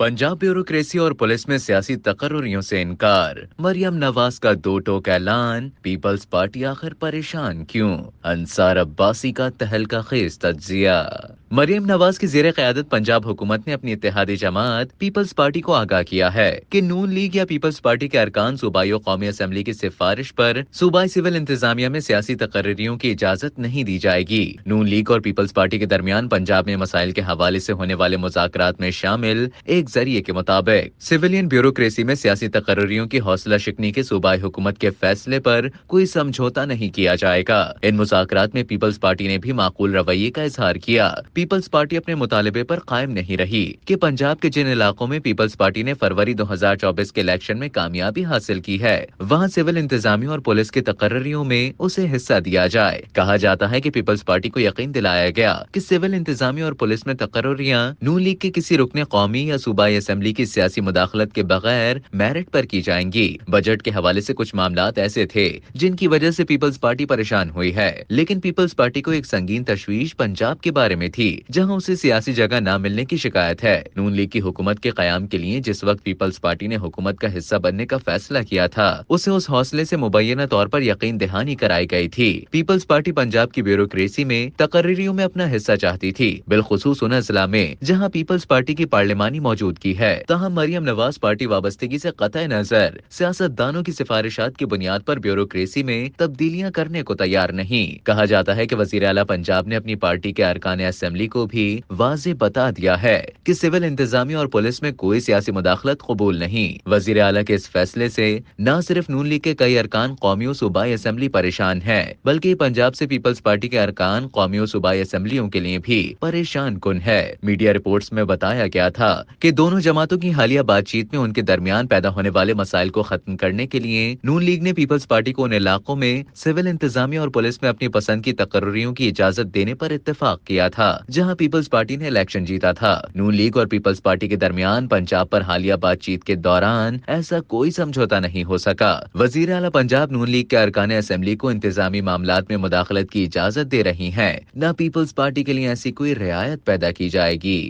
Punjab bureaucracy और police में सियासी तकर्रुरियों से इनकार। मरियम नवाज का दो टोक ऐलान। पीपल्स पार्टी आखिर परेशान क्यों? अंसार अब्बासी का तहलका खेज तज्जिया। मरियम नवाज की ज़ेरे क़यादत पंजाब हुकूमत ने अपनी इत्तेहादी जमात पीपल्स पार्टी को आगाह किया है कि नून लीग या पीपल्स पार्टी के अरकान सूबाई और कौमी असम्बली की सिफारिश पर सूबाई सिविल इंतजामिया में सियासी तकर्रियों की इजाजत नहीं दी जाएगी। नून लीग और पीपल्स पार्टी के दरमियान पंजाब में मसाइल के हवाले से होने वाले मुज़ाकरात में शामिल एक जरिए के मुताबिक सिविलियन ब्यूरोक्रेसी में सियासी तकर्रियों की हौसला शिकनी के सूबाई हुकूमत के फैसले पर कोई समझौता नहीं किया जाएगा। इन मुज़ाकरात में पीपल्स पार्टी ने भी माकूल रवैये का इजहार किया। पीपल्स पार्टी अपने मुतालबे पर कायम नहीं रही कि पंजाब के जिन इलाकों में पीपल्स पार्टी ने फरवरी 2024 के इलेक्शन में कामयाबी हासिल की है वहां सिविल इंतजामिया और पुलिस के तकर्रियों में उसे हिस्सा दिया जाए। कहा जाता है कि पीपल्स पार्टी को यकीन दिलाया गया कि सिविल इंतजामिया और पुलिस में तकर्रियां नून लीग के किसी रुकने कौमी या सूबाई असम्बली की सियासी मुदाखलत के बगैर मेरिट पर की जाएंगी। बजट के हवाले से कुछ मामलात ऐसे थे जिनकी वजह से पीपल्स पार्टी परेशान हुई है, लेकिन पीपल्स पार्टी को एक संगीन तशवीश पंजाब के बारे में थी जहां उसे सियासी जगह न मिलने की शिकायत है। नून लीग की हुकूमत के कयाम के लिए जिस वक्त पीपल्स पार्टी ने हुकूमत का हिस्सा बनने का फैसला किया था उसे उस हौसले से मुबैना तौर पर यकीन दहानी कराई गई थी। पीपल्स पार्टी पंजाब की ब्यूरोक्रेसी में तकर्रियों में अपना हिस्सा चाहती थी, बिलखुसूस उन अजला में जहाँ पीपल्स पार्टी की पार्लिमानी मौजूदगी है। तहम मरियम नवाज पार्टी वाबस्तगी से कतई नजर सियासतदानों की सिफारिशात की बुनियाद पर ब्यूरोक्रेसी में तब्दीलियां करने को तैयार नहीं। कहा जाता है कि वजीर आला पंजाब ने अपनी पार्टी के अरकान असम्बली को भी वाज़ेह बता दिया है कि सिविल इंतजामिया और पुलिस में कोई सियासी मुदाखलत कबूल नहीं। वजीर आला के इस फैसले से न सिर्फ नून लीग के कई अरकान कौमी और सूबाई असम्बली परेशान है, बल्कि पंजाब से पीपल्स पार्टी के अरकान कौमी और सूबाई असम्बलियों के लिए भी परेशान कुन है। मीडिया रिपोर्ट्स में बताया गया था कि दोनों जमातों की हालिया बातचीत में उनके दरमियान पैदा होने वाले मसाइल को खत्म करने के लिए नून लीग ने पीपल्स पार्टी को उन इलाकों में सिविल इंतजामिया और पुलिस में अपनी पसंद की तकर्रियों की इजाजत देने पर इत्तेफाक किया था, जहां पीपल्स पार्टी ने इलेक्शन जीता था। नून लीग और पीपल्स पार्टी के दरमियान पंजाब पर हालिया बातचीत के दौरान ऐसा कोई समझौता नहीं हो सका। वजीर आला पंजाब नून लीग के अरकान असम्बली को इंतजामी मामलात में मुदाखलत की इजाजत दे रही हैं, न पीपल्स पार्टी के लिए ऐसी कोई रियायत पैदा की जाएगी।